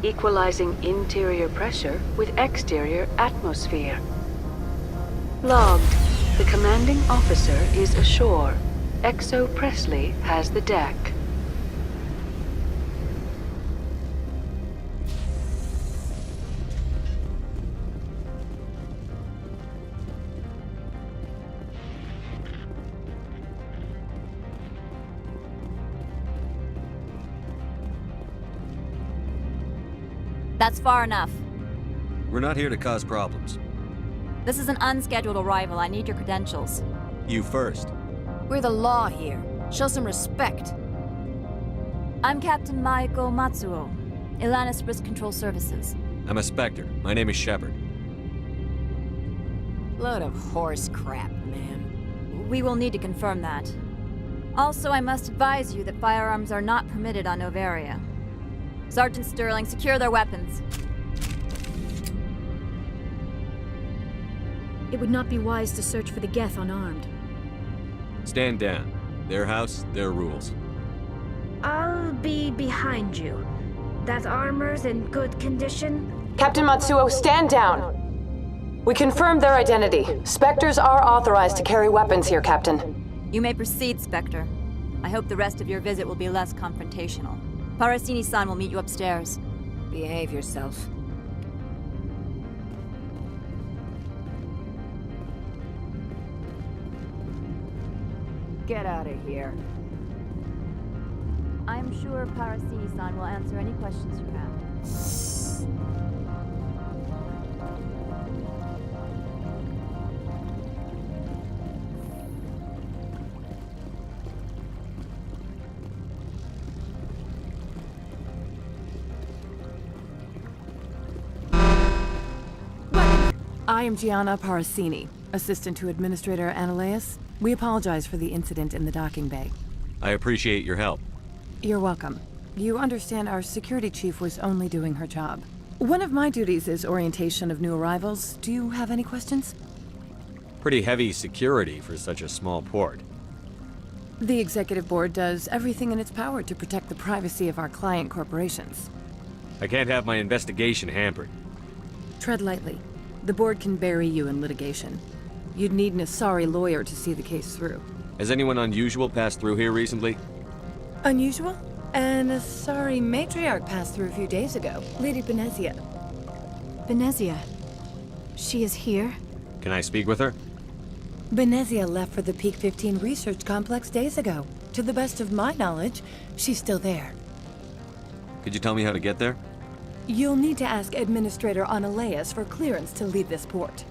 equalizing interior pressure with exterior atmosphere. Logged. The commanding officer is ashore. Exo Presley has the deck. That's far enough. We're not here to cause problems. This is an unscheduled arrival. I need your credentials. You first. We're the law here. Show some respect. I'm Captain Maiko Matsuo, Ilanis Risk Control Services. I'm a Spectre. My name is Shepard. Load of horse crap, man. We will need to confirm that. Also, I must advise you that firearms are not permitted on Novaria. Sergeant Sterling, secure their weapons. It would not be wise to search for the Geth unarmed. Stand down. Their house, their rules. I'll be behind you. That armor's in good condition? Captain Matsuo, stand down. We confirmed their identity. Spectres are authorized to carry weapons here, Captain. You may proceed, Spectre. I hope the rest of your visit will be less confrontational. Parasini-san will meet you upstairs. Behave yourself. Get out of here. I'm sure Parasini-san will answer any questions you have. I am Gianna Parasini, assistant to Administrator Ananias. We apologize for the incident in the docking bay. I appreciate your help. You're welcome. You understand our security chief was only doing her job. One of my duties is orientation of new arrivals. Do you have any questions? Pretty heavy security for such a small port. The executive board does everything in its power to protect the privacy of our client corporations. I can't have my investigation hampered. Tread lightly. The board can bury you in litigation. You'd need an Asari lawyer to see the case through. Has anyone unusual passed through here recently? Unusual? An Asari matriarch passed through a few days ago. Lady Benezia. Benezia. She is here? Can I speak with her? Benezia left for the Peak 15 research complex days ago. To the best of my knowledge, she's still there. Could you tell me how to get there? You'll need to ask Administrator Ananias for clearance to leave this port.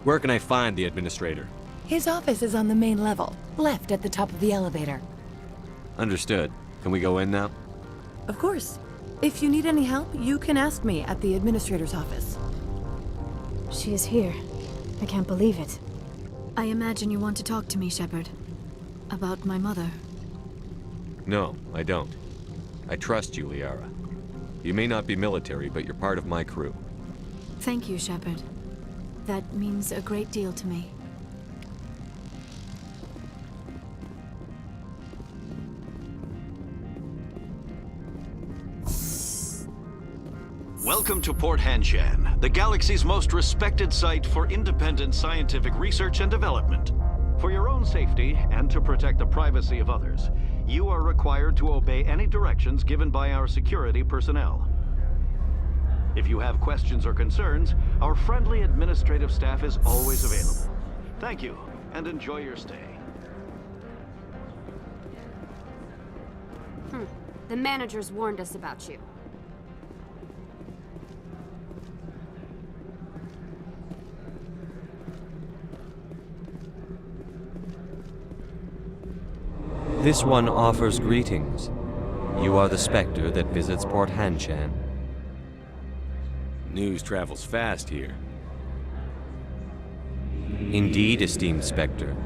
Where can I find the administrator? His office is on the main level, left at the top of the elevator. Understood. Can we go in now? Of course. If you need any help, you can ask me at the Administrator's office. She is here. I can't believe it. I imagine you want to talk to me, Shepard. About my mother. No, I don't. I trust you, Liara. You may not be military, but you're part of my crew. Thank you, Shepard. That means a great deal to me. Welcome to Port Hanshan, the galaxy's most respected site for independent scientific research and development. For your own safety and to protect the privacy of others, you are required to obey any directions given by our security personnel. If you have questions or concerns, our friendly administrative staff is always available. Thank you, and enjoy your stay. The managers warned us about you. This one offers greetings. You are the Spectre that visits Port Hanshan. News travels fast here. Indeed, esteemed Spectre.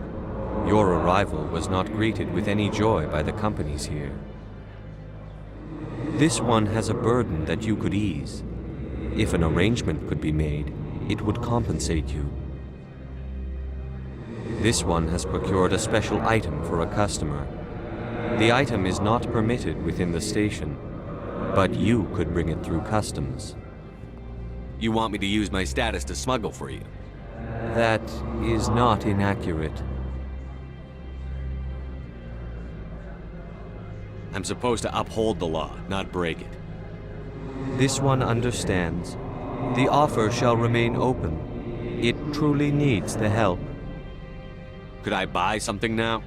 Your arrival was not greeted with any joy by the companies here. This one has a burden that you could ease. If an arrangement could be made, it would compensate you. This one has procured a special item for a customer. The item is not permitted within the station. But you could bring it through customs. You want me to use my status to smuggle for you? That is not inaccurate. I'm supposed to uphold the law, not break it. This one understands. The offer shall remain open. It truly needs the help. Could I buy something now?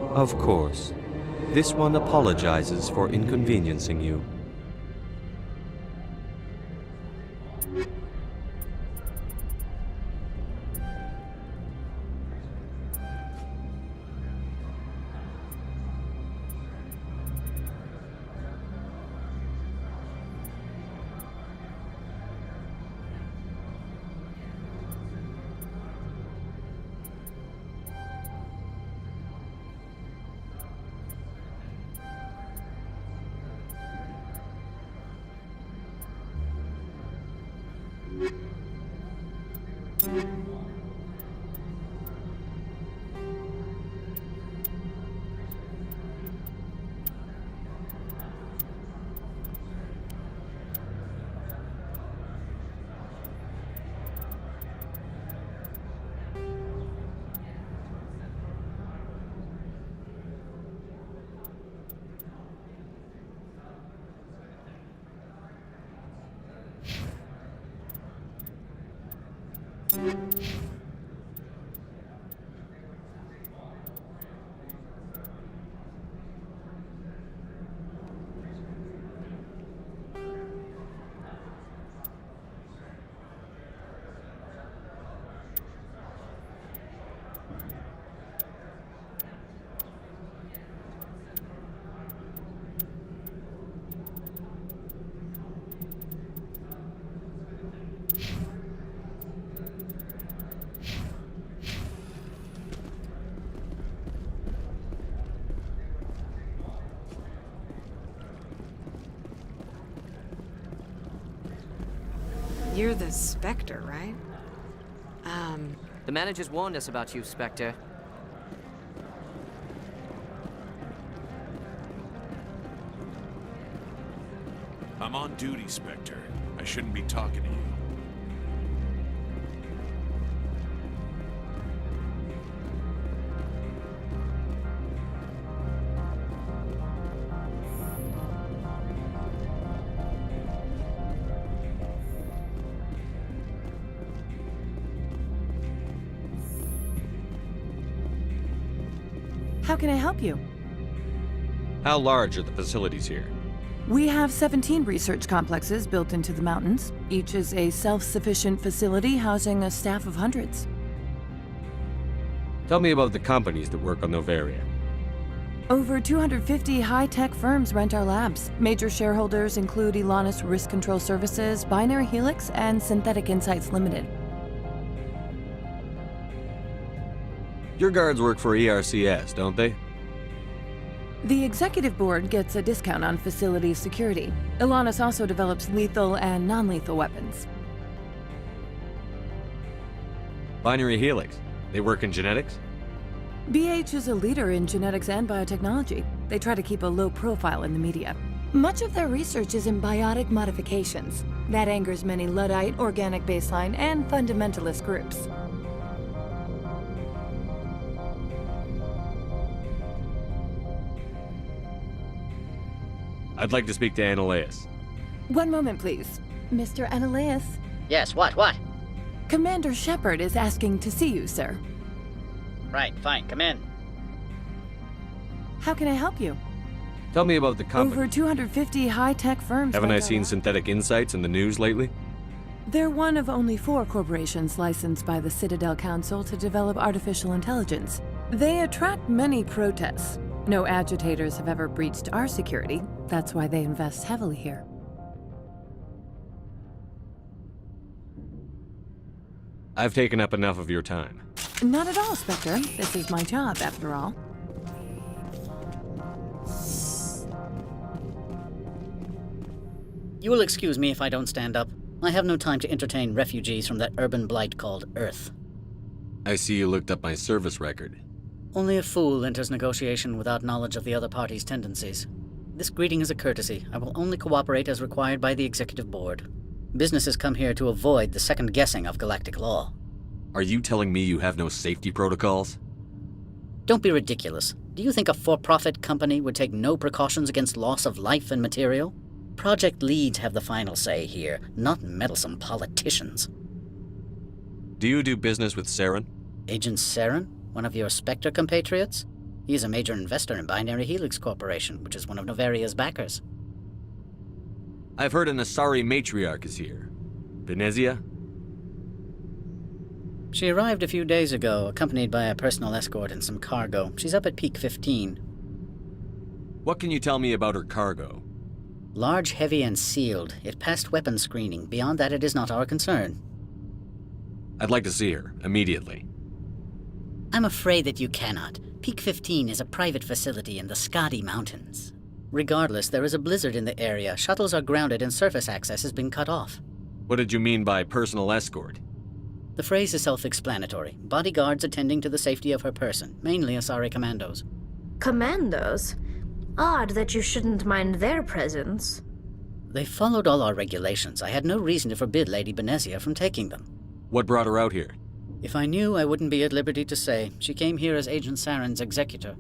Of course. This one apologizes for inconveniencing you. You're the Spectre, right? The managers warned us about you, Spectre. I'm on duty, Spectre. I shouldn't be talking to you. How can I help you? How large are the facilities here? We have 17 research complexes built into the mountains. Each is a self-sufficient facility housing a staff of hundreds. Tell me about the companies that work on Novaria. Over 250 high-tech firms rent our labs. Major shareholders include Elanus Risk Control Services, Binary Helix, and Synthetic Insights Limited. Your guards work for ERCS, don't they? The executive board gets a discount on facility security. Elanus also develops lethal and non-lethal weapons. Binary Helix. They work in genetics? BH is a leader in genetics and biotechnology. They try to keep a low profile in the media. Much of their research is in biotic modifications. That angers many Luddite, organic baseline, and fundamentalist groups. I'd like to speak to Annaleus. One moment, please. Mr. Annaleus? Yes, what? Commander Shepard is asking to see you, sir. Right, fine, come in. How can I help you? Tell me about the company. Over 250 high-tech firms. Haven't I seen Synthetic Insights in the news lately? They're one of only 4 corporations licensed by the Citadel Council to develop artificial intelligence. They attract many protests. No agitators have ever breached our security. That's why they invest heavily here. I've taken up enough of your time. Not at all, Spectre. This is my job, after all. You will excuse me if I don't stand up. I have no time to entertain refugees from that urban blight called Earth. I see you looked up my service record. Only a fool enters negotiation without knowledge of the other party's tendencies. This greeting is a courtesy. I will only cooperate as required by the Executive Board. Businesses come here to avoid the second guessing of galactic law. Are you telling me you have no safety protocols? Don't be ridiculous. Do you think a for-profit company would take no precautions against loss of life and material? Project leads have the final say here, not meddlesome politicians. Do you do business with Saren? Agent Saren? One of your Spectre compatriots? He is a major investor in Binary Helix Corporation, which is one of Novaria's backers. I've heard an Asari matriarch is here. Venezia? She arrived a few days ago, accompanied by a personal escort and some cargo. She's up at Peak 15. What can you tell me about her cargo? Large, heavy, and sealed. It passed weapons screening. Beyond that, it is not our concern. I'd like to see her, immediately. I'm afraid that you cannot. Peak 15 is a private facility in the Skadi Mountains. Regardless, there is a blizzard in the area. Shuttles are grounded and surface access has been cut off. What did you mean by personal escort? The phrase is self-explanatory. Bodyguards attending to the safety of her person, mainly Asari commandos. Commandos? Odd that you shouldn't mind their presence. They followed all our regulations. I had no reason to forbid Lady Benezia from taking them. What brought her out here? If I knew, I wouldn't be at liberty to say. She came here as Agent Saren's executor.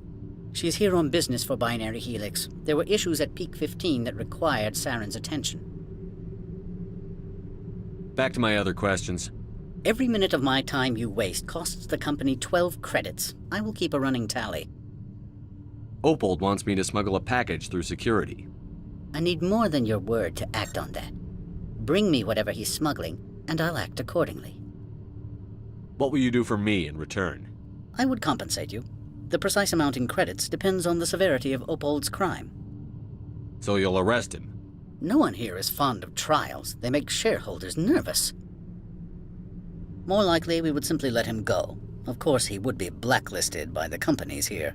She is here on business for Binary Helix. There were issues at Peak 15 that required Saren's attention. Back to my other questions. Every minute of my time you waste costs the company 12 credits. I will keep a running tally. Opold wants me to smuggle a package through security. I need more than your word to act on that. Bring me whatever he's smuggling, and I'll act accordingly. What will you do for me in return? I would compensate you. The precise amount in credits depends on the severity of Opold's crime. So you'll arrest him? No one here is fond of trials. They make shareholders nervous. More likely, we would simply let him go. Of course, he would be blacklisted by the companies here.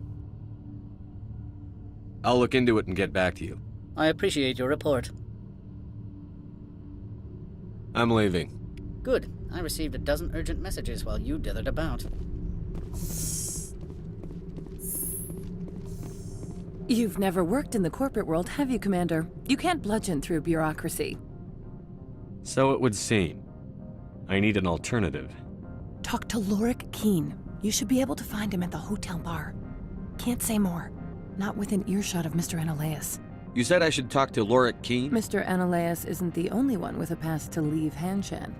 I'll look into it and get back to you. I appreciate your report. I'm leaving. Good. I received a dozen urgent messages while you dithered about. You've never worked in the corporate world, have you, Commander? You can't bludgeon through bureaucracy. So it would seem. I need an alternative. Talk to Lorik Keen. You should be able to find him at the hotel bar. Can't say more. Not within earshot of Mr. Analaeus. You said I should talk to Lorik Keen? Mr. Analaeus isn't the only one with a pass to leave Hanshan.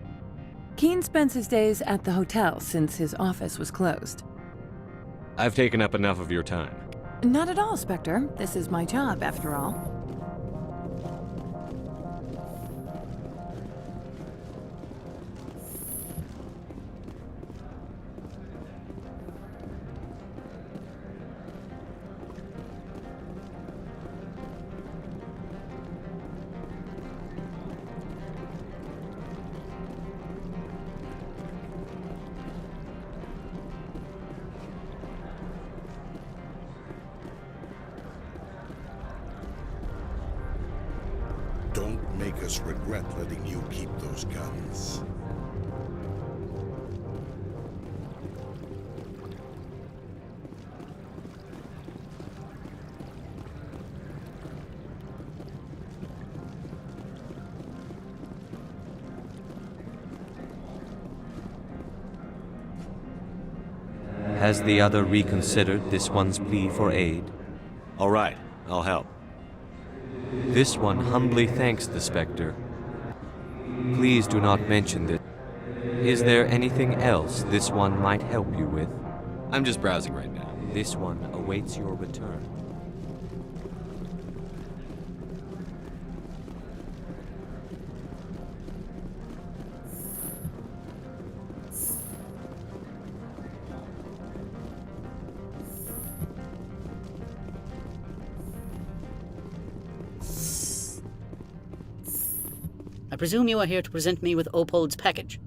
Keen spends his days at the hotel since his office was closed. I've taken up enough of your time. Not at all, Spectre. This is my job, after all. Don't make us regret letting you keep those guns. Has the other reconsidered this one's plea for aid? All right, I'll help. This one humbly thanks the Spectre. Please do not mention this. Is there anything else this one might help you with? I'm just browsing right now. This one awaits your return. I presume you are here to present me with Opold's package.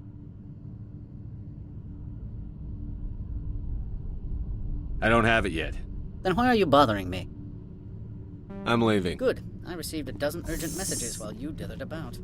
I don't have it yet. Then why are you bothering me? I'm leaving. Good. I received a dozen urgent messages while you dithered about.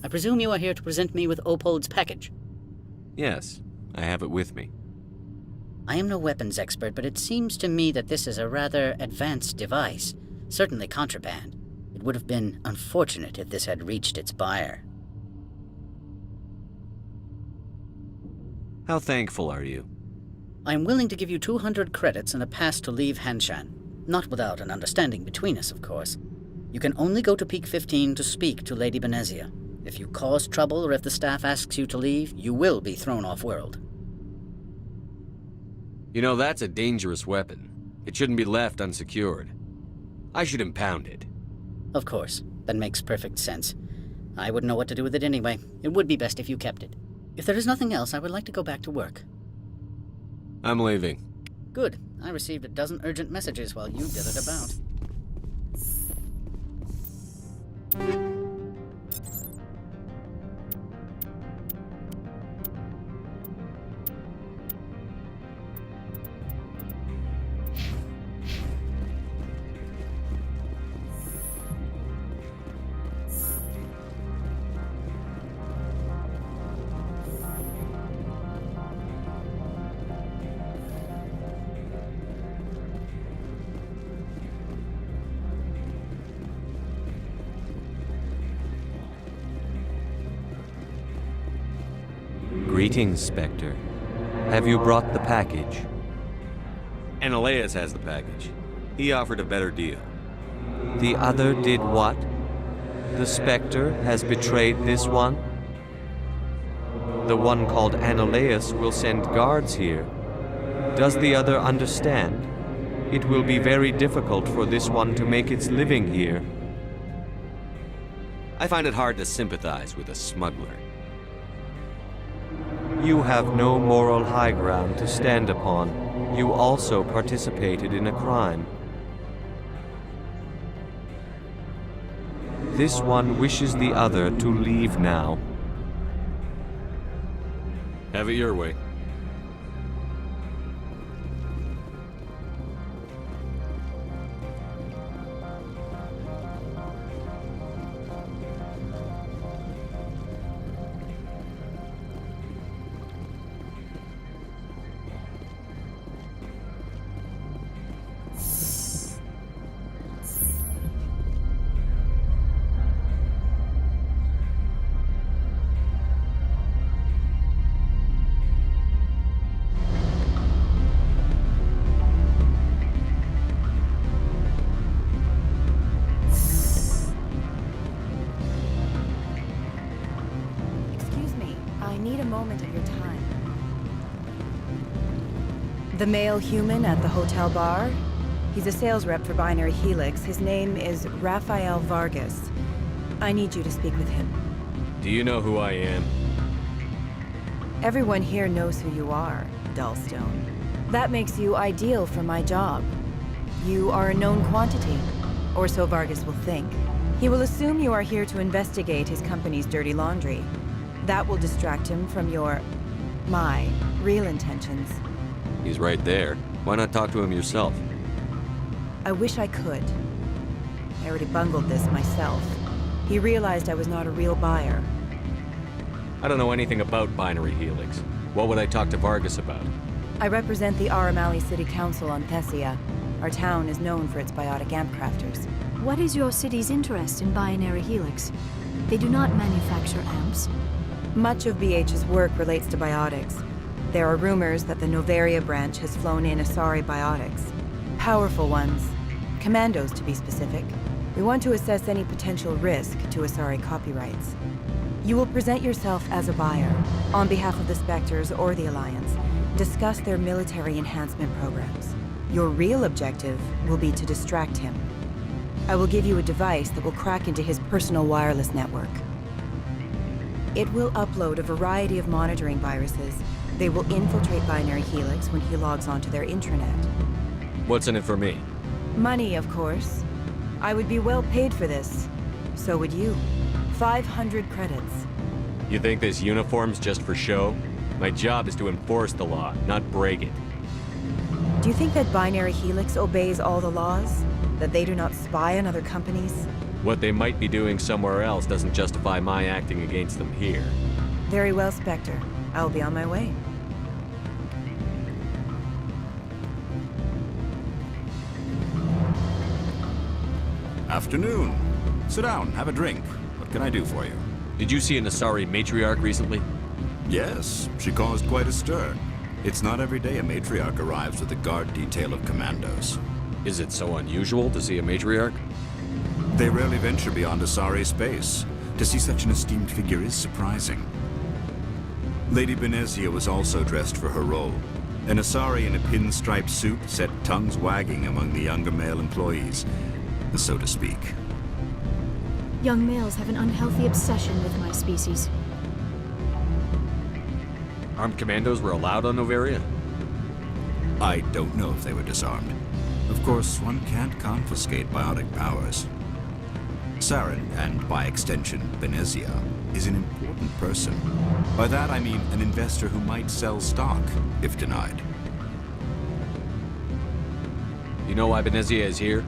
I presume you are here to present me with Opold's package? Yes, I have it with me. I am no weapons expert, but it seems to me that this is a rather advanced device. Certainly contraband. It would have been unfortunate if this had reached its buyer. How thankful are you? I am willing to give you 200 credits and a pass to leave Hanshan. Not without an understanding between us, of course. You can only go to Peak 15 to speak to Lady Benezia. If you cause trouble or if the staff asks you to leave, you will be thrown off-world. You know, that's a dangerous weapon. It shouldn't be left unsecured. I should impound it. Of course. That makes perfect sense. I wouldn't know what to do with it anyway. It would be best if you kept it. If there is nothing else, I would like to go back to work. I'm leaving. Good. I received a dozen urgent messages while you dithered about. Greetings, Spectre. Have you brought the package? Ananias has the package. He offered a better deal. The other did what? The Spectre has betrayed this one? The one called Ananias will send guards here. Does the other understand? It will be very difficult for this one to make its living here. I find it hard to sympathize with a smuggler. You have no moral high ground to stand upon. You also participated in a crime. This one wishes the other to leave now. Have it your way. I need a moment of your time. The male human at the hotel bar? He's a sales rep for Binary Helix. His name is Rafael Vargas. I need you to speak with him. Do you know who I am? Everyone here knows who you are, Dullstone. That makes you ideal for my job. You are a known quantity, or so Vargas will think. He will assume you are here to investigate his company's dirty laundry. That will distract him from my real intentions. He's right there. Why not talk to him yourself? I wish I could. I already bungled this myself. He realized I was not a real buyer. I don't know anything about Binary Helix. What would I talk to Vargas about? I represent the Aramali City Council on Thessia. Our town is known for its biotic amp crafters. What is your city's interest in Binary Helix? They do not manufacture amps. Much of BH's work relates to biotics. There are rumors that the Novaria branch has flown in Asari biotics. Powerful ones. Commandos, to be specific. We want to assess any potential risk to Asari copyrights. You will present yourself as a buyer, on behalf of the Spectres or the Alliance. Discuss their military enhancement programs. Your real objective will be to distract him. I will give you a device that will crack into his personal wireless network. It will upload a variety of monitoring viruses. They will infiltrate Binary Helix when he logs onto their intranet. What's in it for me? Money, of course. I would be well paid for this. So would you. 500 credits. You think this uniform's just for show? My job is to enforce the law, not break it. Do you think that Binary Helix obeys all the laws? That they do not spy on other companies? What they might be doing somewhere else doesn't justify my acting against them here. Very well, Spectre. I'll be on my way. Afternoon. Sit down, have a drink. What can I do for you? Did you see an Asari matriarch recently? Yes, she caused quite a stir. It's not every day a matriarch arrives with a guard detail of commandos. Is it so unusual to see a matriarch? They rarely venture beyond Asari space. To see such an esteemed figure is surprising. Lady Benezia was also dressed for her role. An Asari in a pinstripe suit set tongues wagging among the younger male employees, so to speak. Young males have an unhealthy obsession with my species. Armed commandos were allowed on Novaria? I don't know if they were disarmed. Of course, one can't confiscate biotic powers. Saren, and by extension, Benezia, is an important person. By that I mean an investor who might sell stock, if denied. You know why Benezia is here?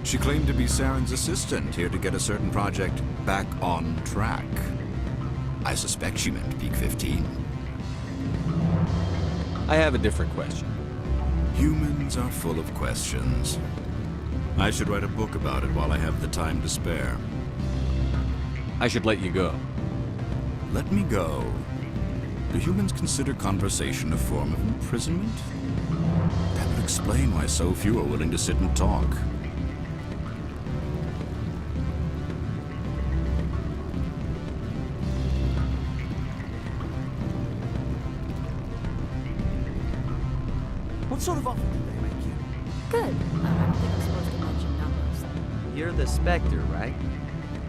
She claimed to be Saren's assistant, here to get a certain project back on track. I suspect she meant Peak 15. I have a different question. Humans are full of questions. I should write a book about it while I have the time to spare. I should let you go. Let me go? Do humans consider conversation a form of imprisonment? That would explain why so few are willing to sit and talk. What sort of offer did they make you? Good. I don't think I'm supposed to mention numbers. You're the Spectre, right?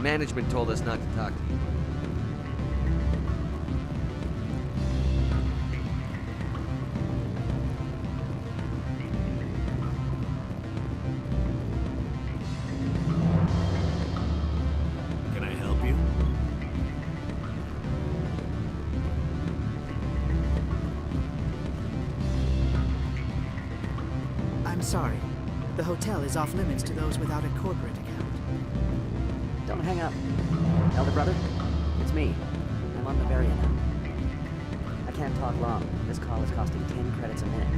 Management told us not to talk to you. Can I help you? I'm sorry. The hotel is off limits to those without a corporate account. Don't hang up. Elder brother, it's me. I'm on Novaria now. I can't talk long. This call is costing 10 credits a minute.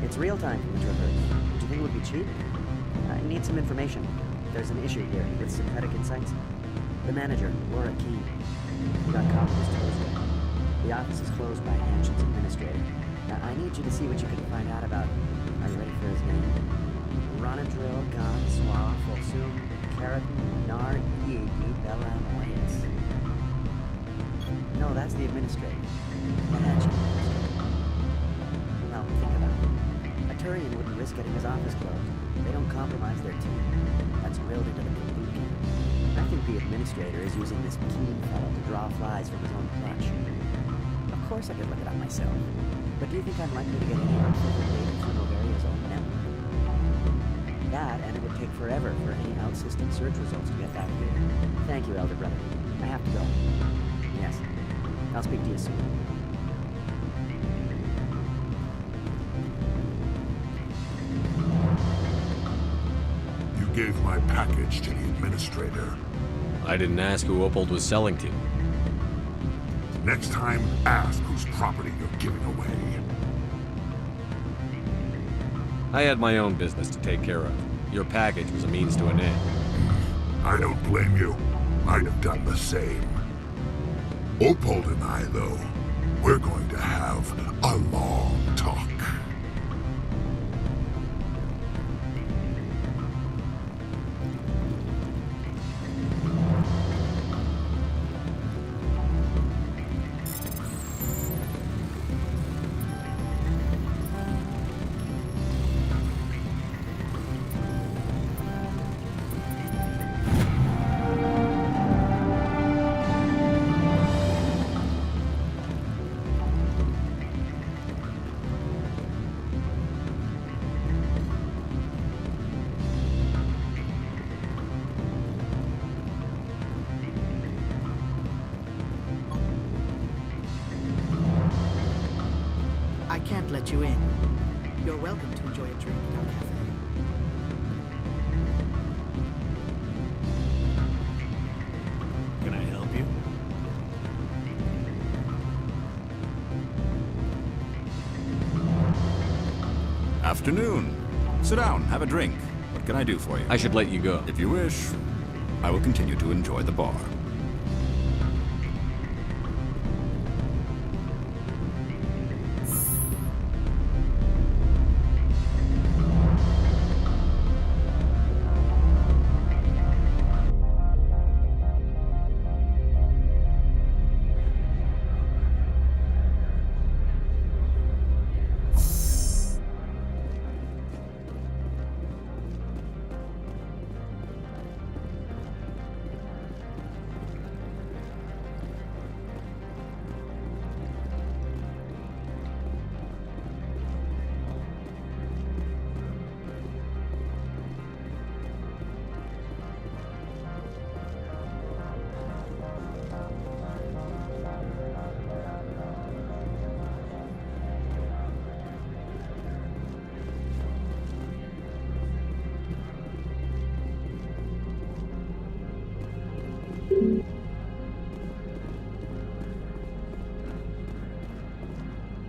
It's real time from the Traverse. Do you think it would be cheap? I need some information. There's an issue here with synthetic insights. The manager, Laura Keene, he got caught with his toes wet. The office is closed by Hanshan's administrator. Now, I need you to see what you can find out about. Are you ready for his name? Ronadril Gan Swa Folsum Keratin Nar Eegi Bella Moyes. No, No, that's the administrator. The Hanshan administrator. Now, think about it. A Turian wouldn't risk getting his office closed. They don't compromise their team. That's drilled into the boot camp. I think the administrator is using this keen fellow to draw flies from his own clutch. Of course I could look it up myself. But do you think I'm likely to get any unfiltered data through Novaria's own network? That, and it would take forever for any out-system search results to get back here. Thank you, Elder Brother. I have to go. Yes. I'll speak to you soon. You gave my package to the administrator. I didn't ask who Opold was selling to. Next time, ask whose property you're giving away. I had my own business to take care of. Your package was a means to an end. I don't blame you. I'd have done the same. Opold and I, though, we're going to have a long talk. I can't let you in. You're welcome to enjoy a drink at our cafe. Can I help you? Afternoon. Sit down, have a drink. What can I do for you? I should let you go. If you wish, I will continue to enjoy the bar.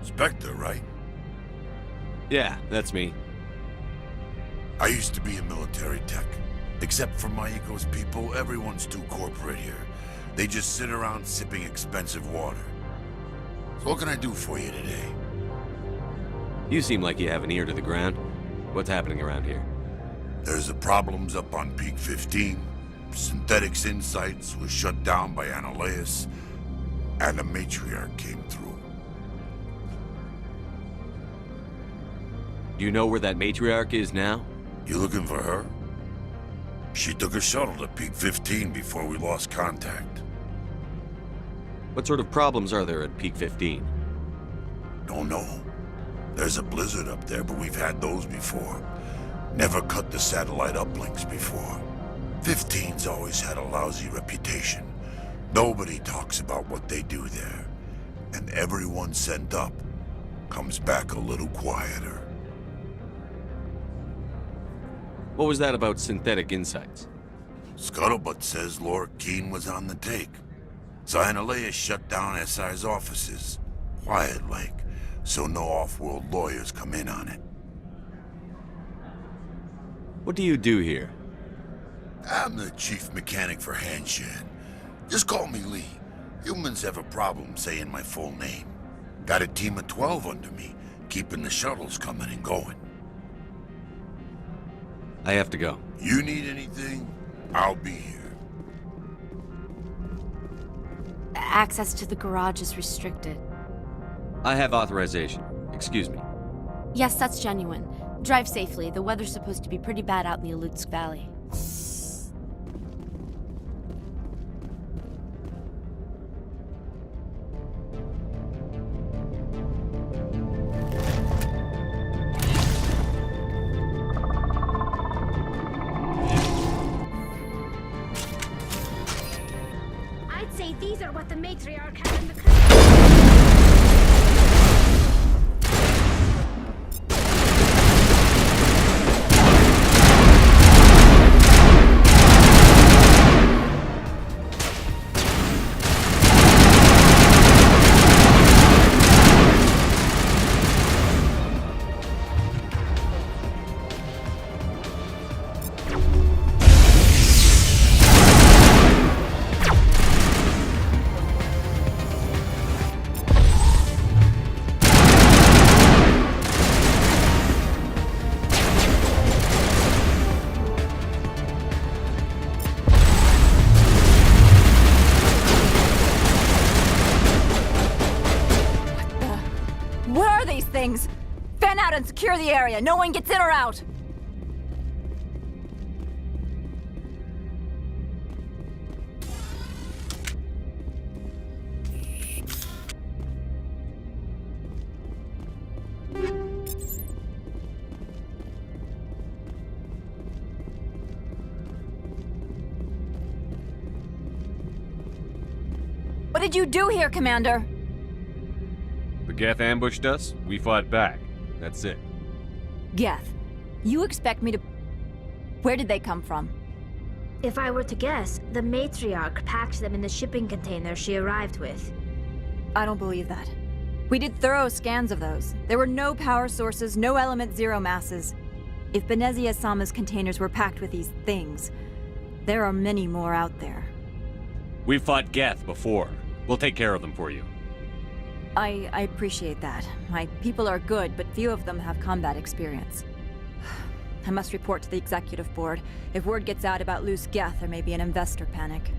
Spectre, right? Yeah, that's me. I used to be in military tech. Except for my eco's people, everyone's too corporate here. They just sit around sipping expensive water. So what can I do for you today? You seem like you have an ear to the ground. What's happening around here? There's the problems up on Peak 15. Synthetics Insights was shut down by Analeas, and a matriarch came through. Do you know where that matriarch is now? You looking for her? She took a shuttle to Peak 15 before we lost contact. What sort of problems are there at Peak 15? Don't know. There's a blizzard up there, but we've had those before. Never cut the satellite uplinks before. 15's always had a lousy reputation. Nobody talks about what they do there. And everyone sent up comes back a little quieter. What was that about Synthetic Insights? Scuttlebutt says Laura Keene was on the take. So Analeas shut down SI's offices. Quiet-like, so no off-world lawyers come in on it. What do you do here? I'm the chief mechanic for Hanshan. Just call me Lee. Humans have a problem saying my full name. Got a team of 12 under me, keeping the shuttles coming and going. I have to go. You need anything, I'll be here. access to the garage is restricted. I have authorization. Excuse me. Yes, that's genuine. Drive safely. The weather's supposed to be pretty bad out in the Alutsk Valley. I'd say these are what the matriarch had in the What are these things? Fan out and secure the area. No one gets in or out. What did you do here, Commander? The Geth ambushed us, we fought back. That's it. Geth, you expect me to... Where did they come from? If I were to guess, the matriarch packed them in the shipping container she arrived with. I don't believe that. We did thorough scans of those. There were no power sources, no element zero masses. If Benezia Sama's containers were packed with these things, there are many more out there. We've fought Geth before. We'll take care of them for you. I appreciate that. My people are good, but few of them have combat experience. I must report to the executive board. If word gets out about loose Geth, there may be an investor panic.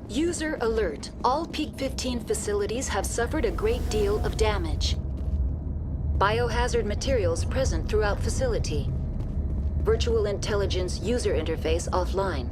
User alert. All Peak 15 facilities have suffered a great deal of damage. Biohazard materials present throughout facility. Virtual intelligence user interface offline.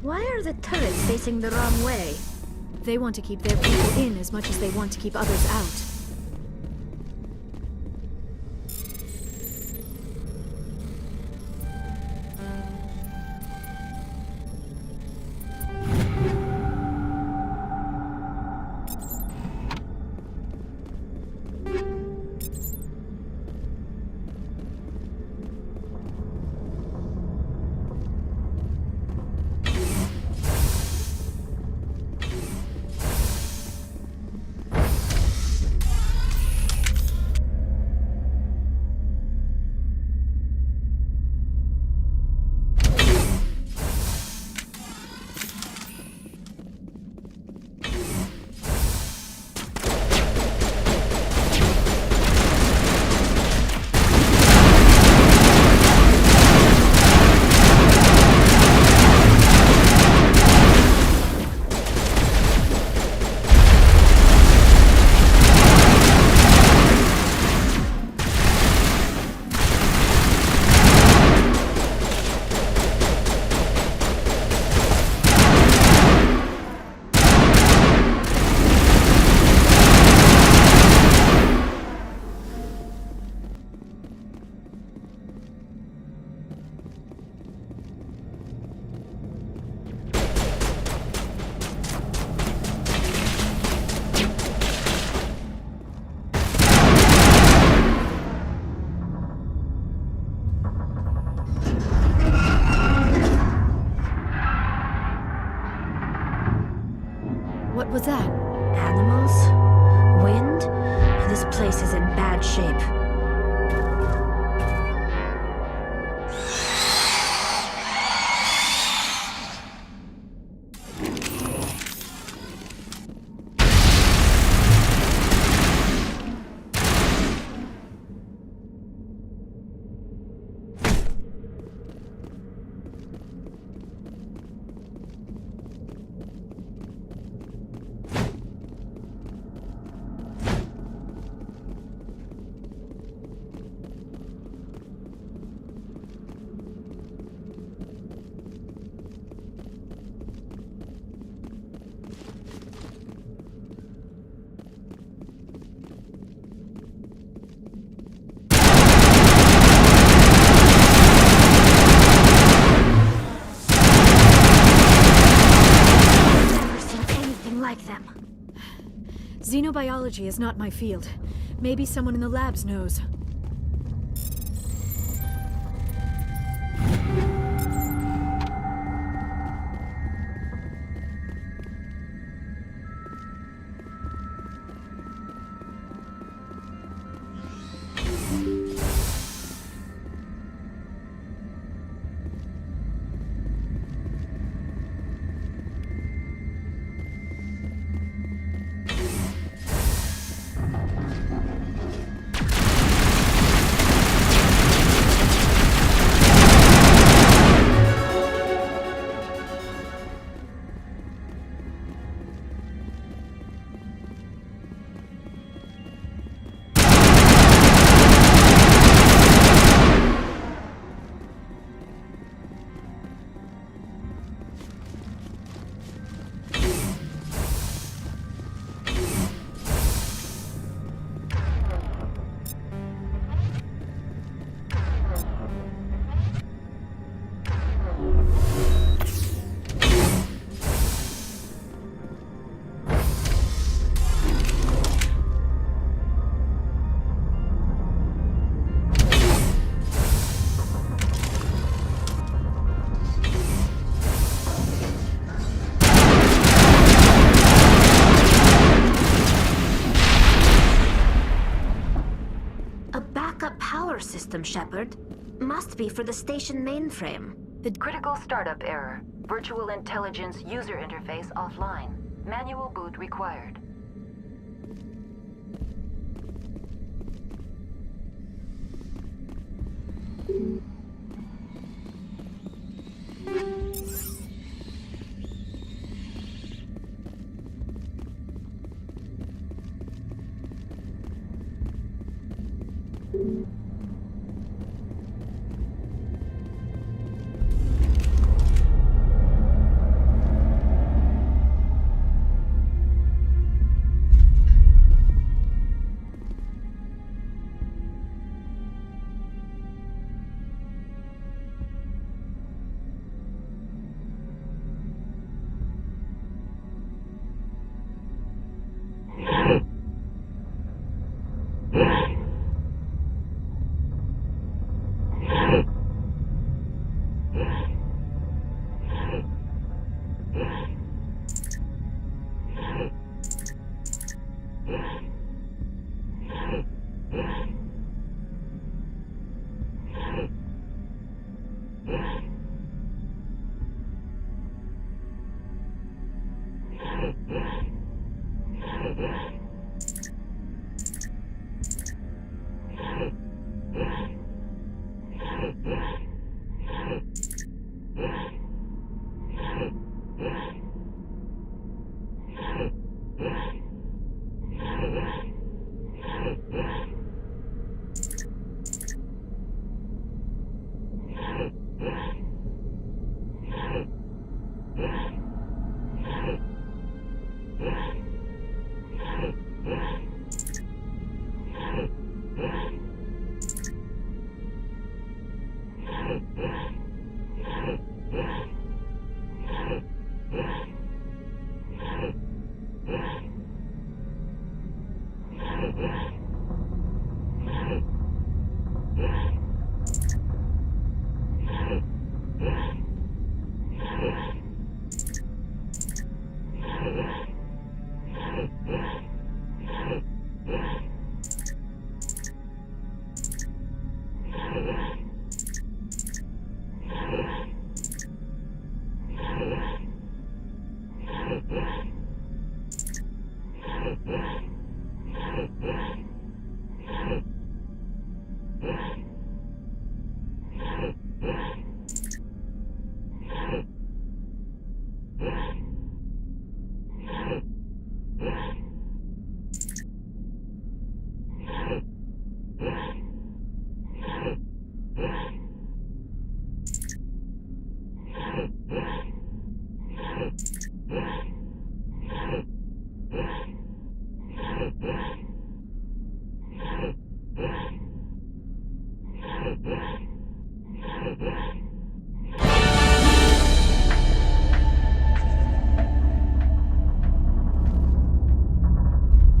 Why are the turrets facing the wrong way? They want to keep their people in as much as they want to keep others out. What was that? Animals? Wind? This place is in bad shape. Like them. Xenobiology is not my field. Maybe someone in the labs knows. backup power system, Shepard. Must be for the station mainframe. The critical startup error. Virtual intelligence user interface offline. Manual boot required.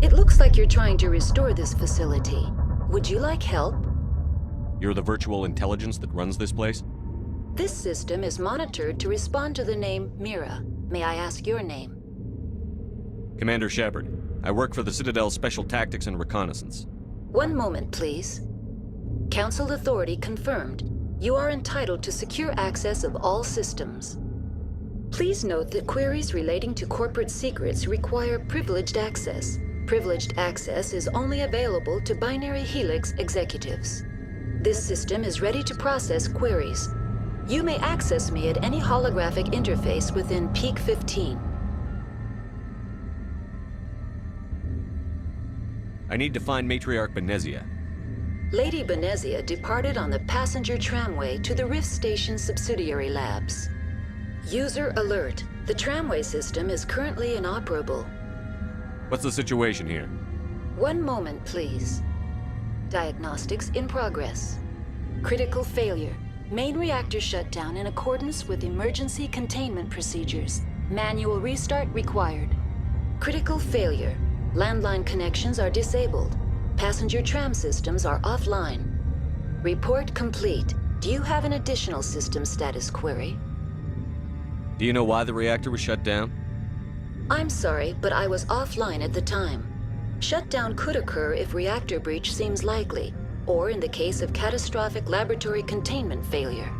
It looks like you're trying to restore this facility. Would you like help? You're the virtual intelligence that runs this place? This system is monitored to respond to the name Mira. May I ask your name? Commander Shepard. I work for the Citadel's Special Tactics and Reconnaissance. One moment, please. Council authority confirmed. You are entitled to secure access of all systems. Please note that queries relating to corporate secrets require privileged access. Privileged access is only available to Binary Helix executives. This system is ready to process queries. You may access me at any holographic interface within Peak 15. I need to find Matriarch Benezia. Lady Benezia departed on the passenger tramway to the Rift Station subsidiary labs. User alert. The tramway system is currently inoperable. What's the situation here? One moment, please. Diagnostics in progress. Critical failure. Main reactor shut down in accordance with emergency containment procedures. Manual restart required. Critical failure. Landline connections are disabled. Passenger tram systems are offline. Report complete. Do you have an additional system status query? Do you know why the reactor was shut down? I'm sorry, but I was offline at the time. Shutdown could occur if reactor breach seems likely, or in the case of catastrophic laboratory containment failure.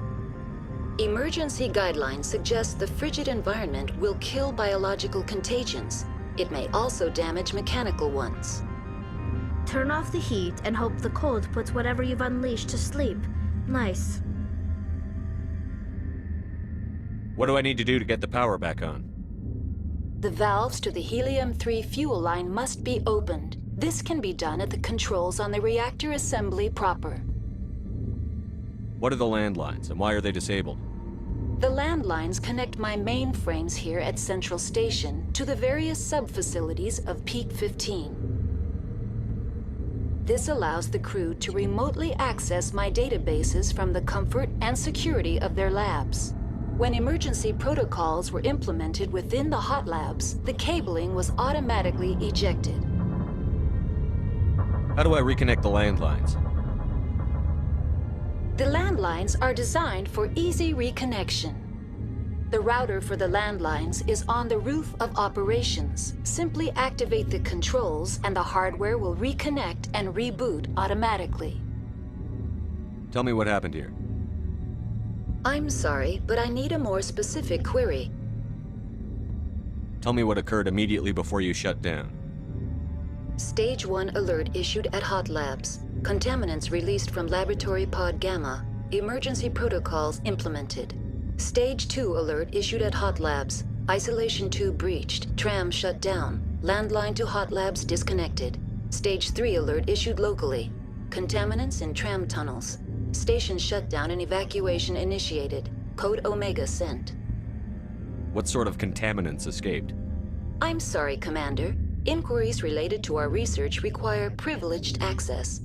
Emergency guidelines suggest the frigid environment will kill biological contagions. It may also damage mechanical ones. Turn off the heat and hope the cold puts whatever you've unleashed to sleep. Nice. What do I need to do to get the power back on? The valves to the helium-3 fuel line must be opened. This can be done at the controls on the reactor assembly proper. What are the landlines, and why are they disabled? The landlines connect my mainframes here at Central Station to the various sub-facilities of Peak 15. This allows the crew to remotely access my databases from the comfort and security of their labs. When emergency protocols were implemented within the hot labs, the cabling was automatically ejected. How do I reconnect the landlines? The landlines are designed for easy reconnection. The router for the landlines is on the roof of operations. Simply activate the controls and the hardware will reconnect and reboot automatically. Tell me what happened here. I'm sorry, but I need a more specific query. Tell me what occurred immediately before you shut down. Stage 1 alert issued at Hot Labs. Contaminants released from Laboratory Pod Gamma. Emergency protocols implemented. Stage 2 alert issued at Hot Labs. Isolation tube breached. Tram shut down. Landline to Hot Labs disconnected. Stage 3 alert issued locally. Contaminants in tram tunnels. Station shutdown and evacuation initiated. Code Omega sent. What sort of contaminants escaped? I'm sorry, Commander. Inquiries related to our research require privileged access.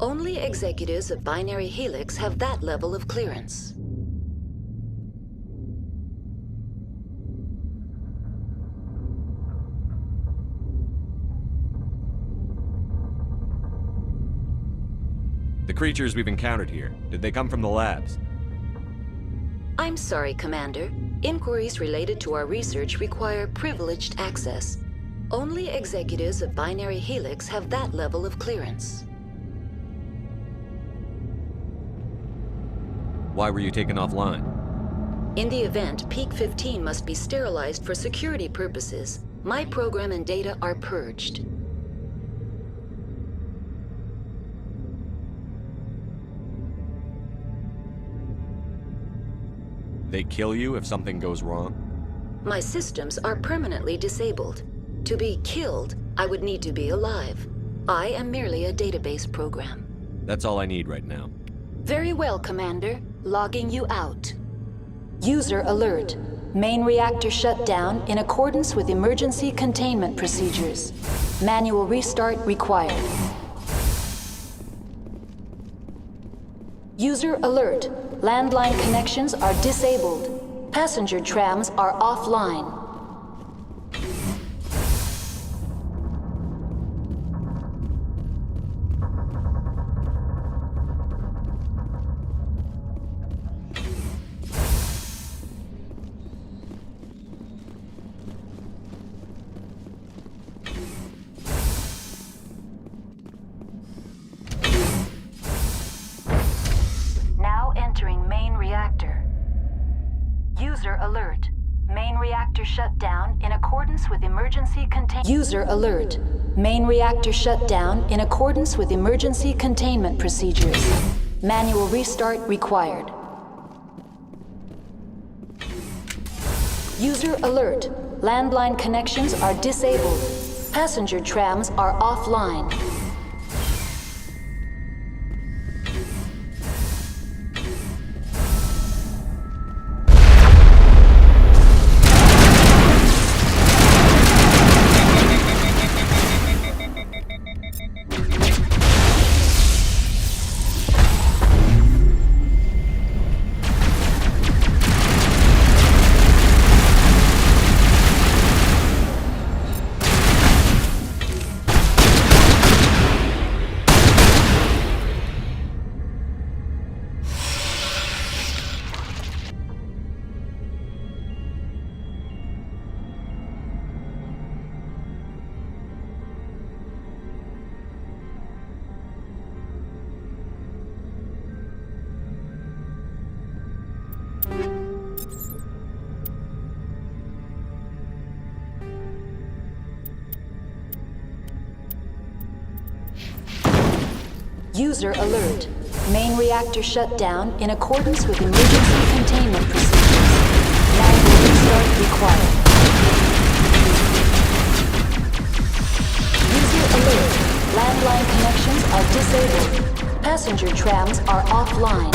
Only executives of Binary Helix have that level of clearance. The creatures we've encountered here, did they come from the labs? I'm sorry, Commander. Inquiries related to our research require privileged access. Only executives of Binary Helix have that level of clearance. Why were you taken offline? In the event, Peak 15 must be sterilized for security purposes. My program and data are purged. They kill you if something goes wrong? My systems are permanently disabled. To be killed, I would need to be alive. I am merely a database program. That's all I need right now. Very well, Commander. Logging you out. User alert. Main reactor shut down in accordance with emergency containment procedures. Manual restart required. User alert. Landline connections are disabled. Passenger trams are offline. Now entering main reactor. User alert. Main reactor shut down in accordance with emergency containment. User alert. Main reactor shut down in accordance with emergency containment procedures. Manual restart required. User alert. Landline connections are disabled. Passenger trams are offline. User alert. Main reactor shut down in accordance with emergency containment procedures. Manual restart required. User alert. Landline connections are disabled. Passenger trams are offline.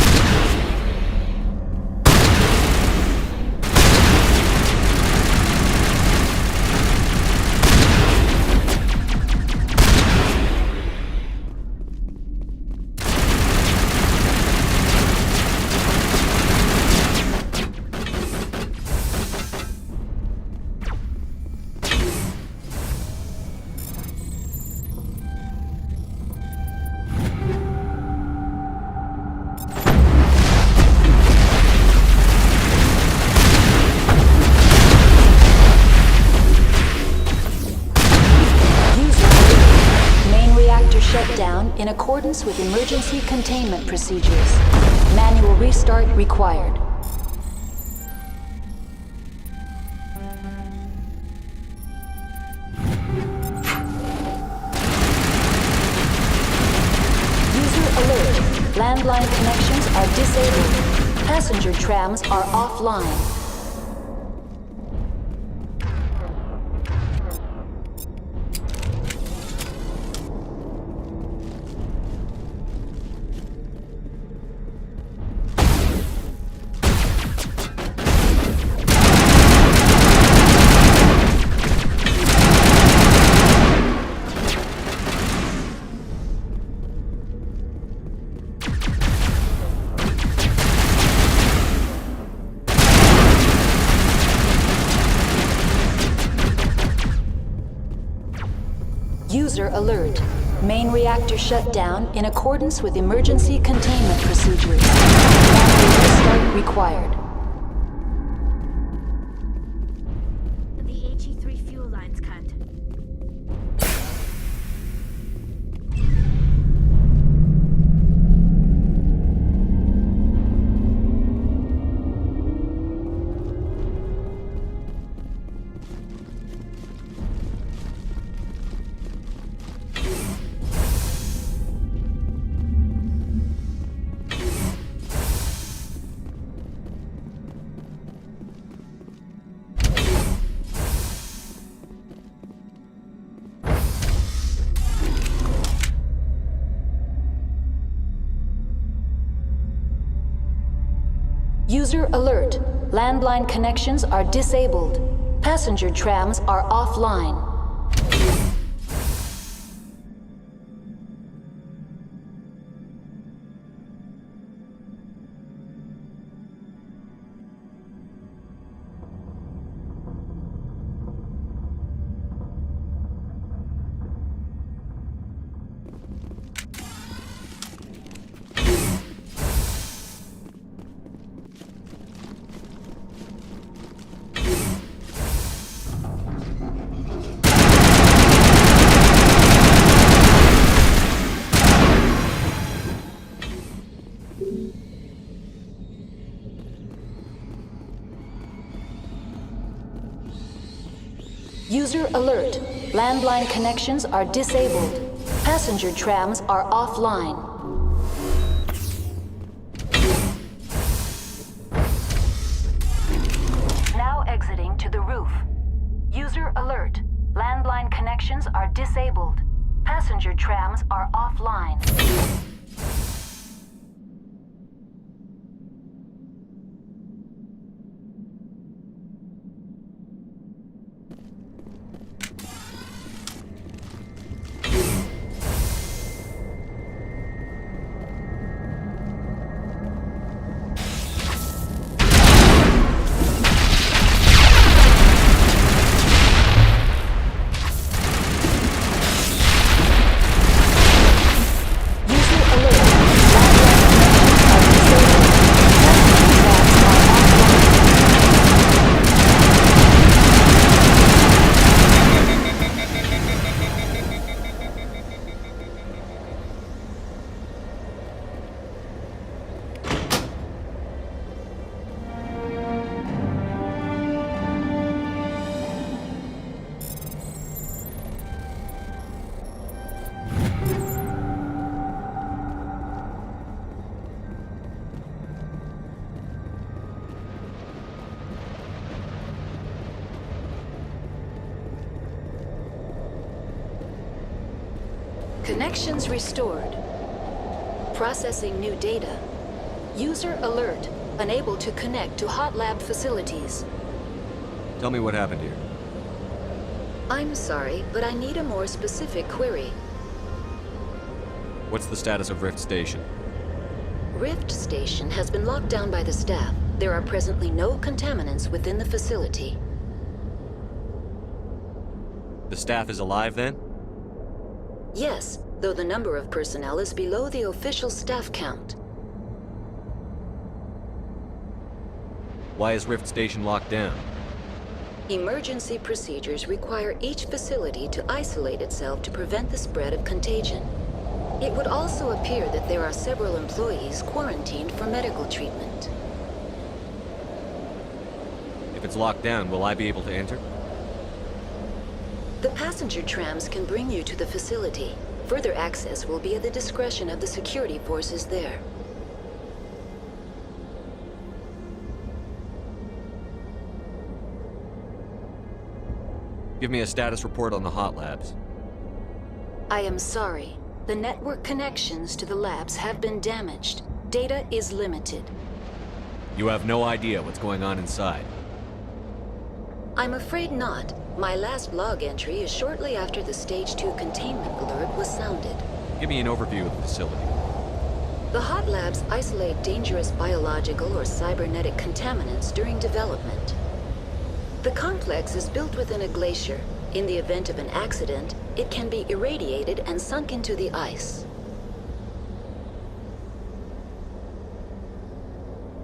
In accordance with emergency containment procedures. Manual restart required. User alert. Landline connections are disabled. Passenger trams are offline. User alert. Main reactor shut down in accordance with emergency containment procedures. Manual restart required. The HE3 fuel line's cut. User alert. Landline connections are disabled. Passenger trams are offline. User alert. Landline connections are disabled. Passenger trams are offline. Now exiting to the roof. User alert. Landline connections are disabled. Passenger trams are offline. User Connections restored. Processing new data. User alert. Unable to connect to hot lab facilities. Tell me what happened here. I'm sorry, but I need a more specific query. What's the status of Rift Station? Rift Station has been locked down by the staff. There are presently no contaminants within the facility. The staff is alive then? Yes, though the number of personnel is below the official staff count. Why is Rift Station locked down? Emergency procedures require each facility to isolate itself to prevent the spread of contagion. It would also appear that there are several employees quarantined for medical treatment. If it's locked down, will I be able to enter? The passenger trams can bring you to the facility. Further access will be at the discretion of the security forces there. Give me a status report on the hot labs. I am sorry. The network connections to the labs have been damaged. Data is limited. You have no idea what's going on inside. I'm afraid not. My last log entry is shortly after the Stage 2 containment alert was sounded. Give me an overview of the facility. The hot labs isolate dangerous biological or cybernetic contaminants during development. The complex is built within a glacier. In the event of an accident, it can be irradiated and sunk into the ice.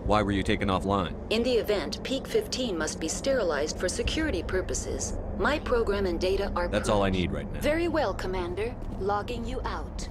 Why were you taken offline? In the event, Peak 15 must be sterilized for security purposes. My program and data are That's all I need right now. Very well, Commander. Logging you out.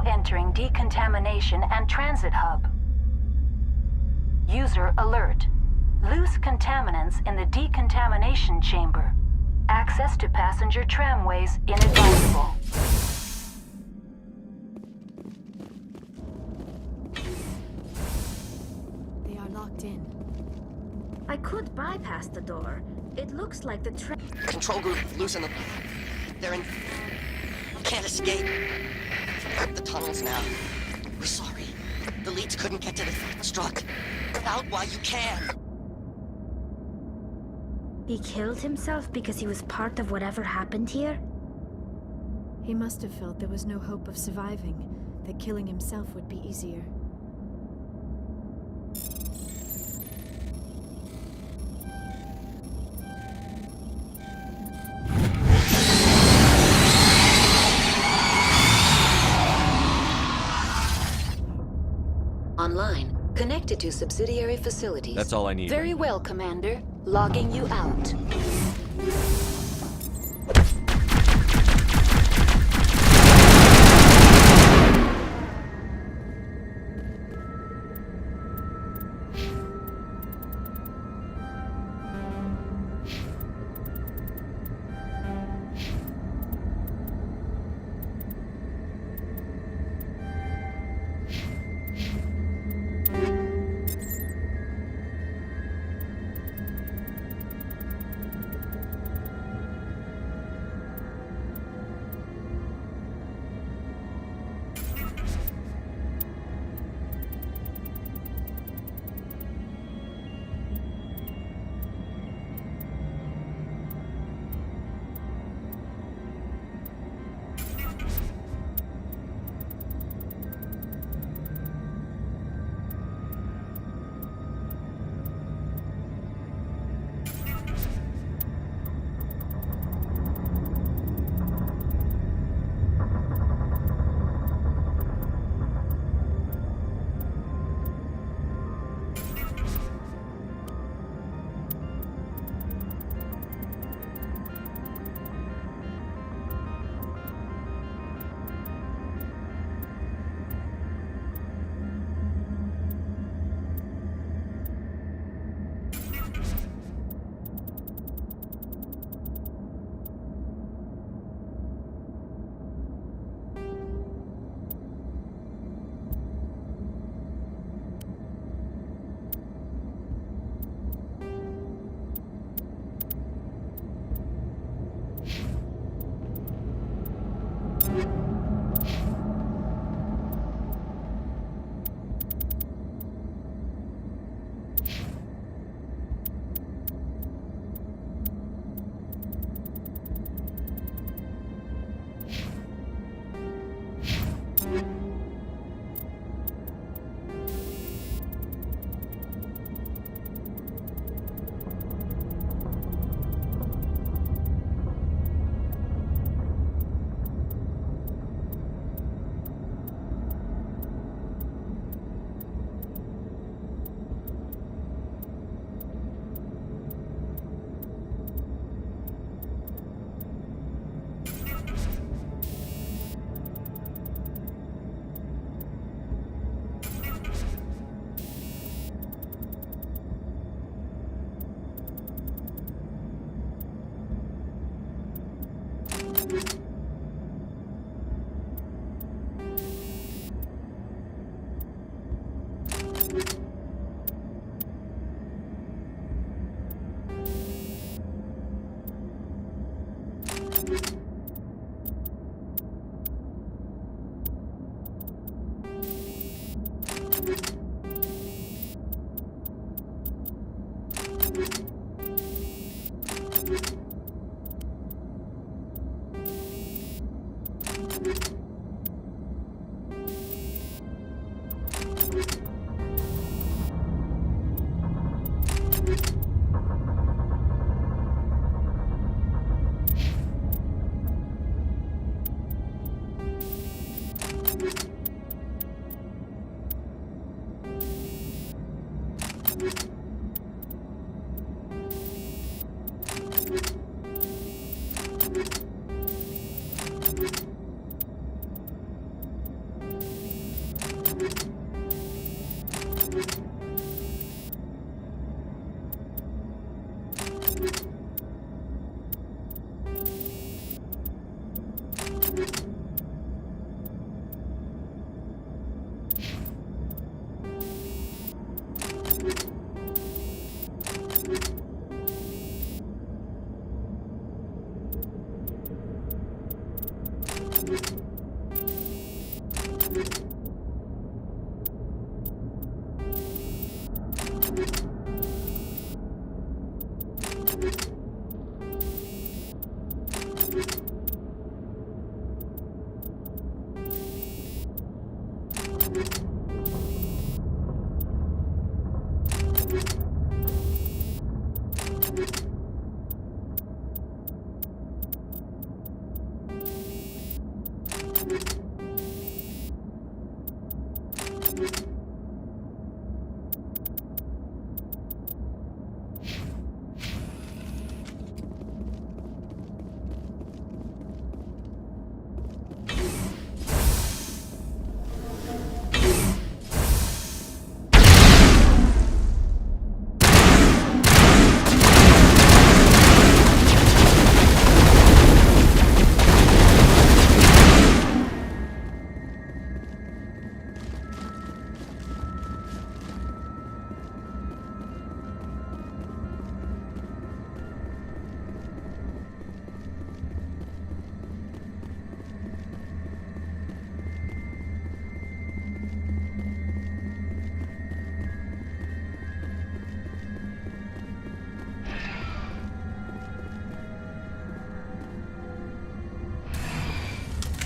Entering decontamination and transit hub. User alert. Loose contaminants in the decontamination chamber. Access to passenger tramways inadvisable. They are locked in. I could bypass the door. It looks like the Control group, loosen them. They're in... Can't escape. Up the tunnels now. We're sorry. The leads couldn't get to the struck. Out while you can. He killed himself because he was part of whatever happened here? He must have felt there was no hope of surviving, that killing himself would be easier. Online, connected to subsidiary facilities. That's all I need. Very well, Commander. Logging you out.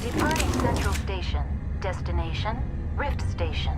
Departing Central Station. Destination, Rift Station.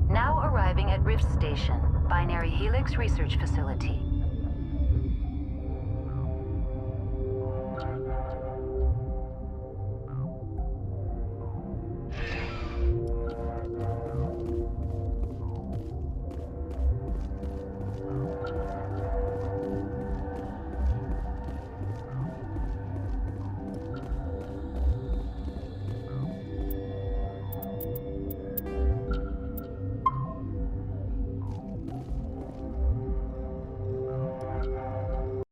Now arriving at Rift Station, Binary Helix Research Facility.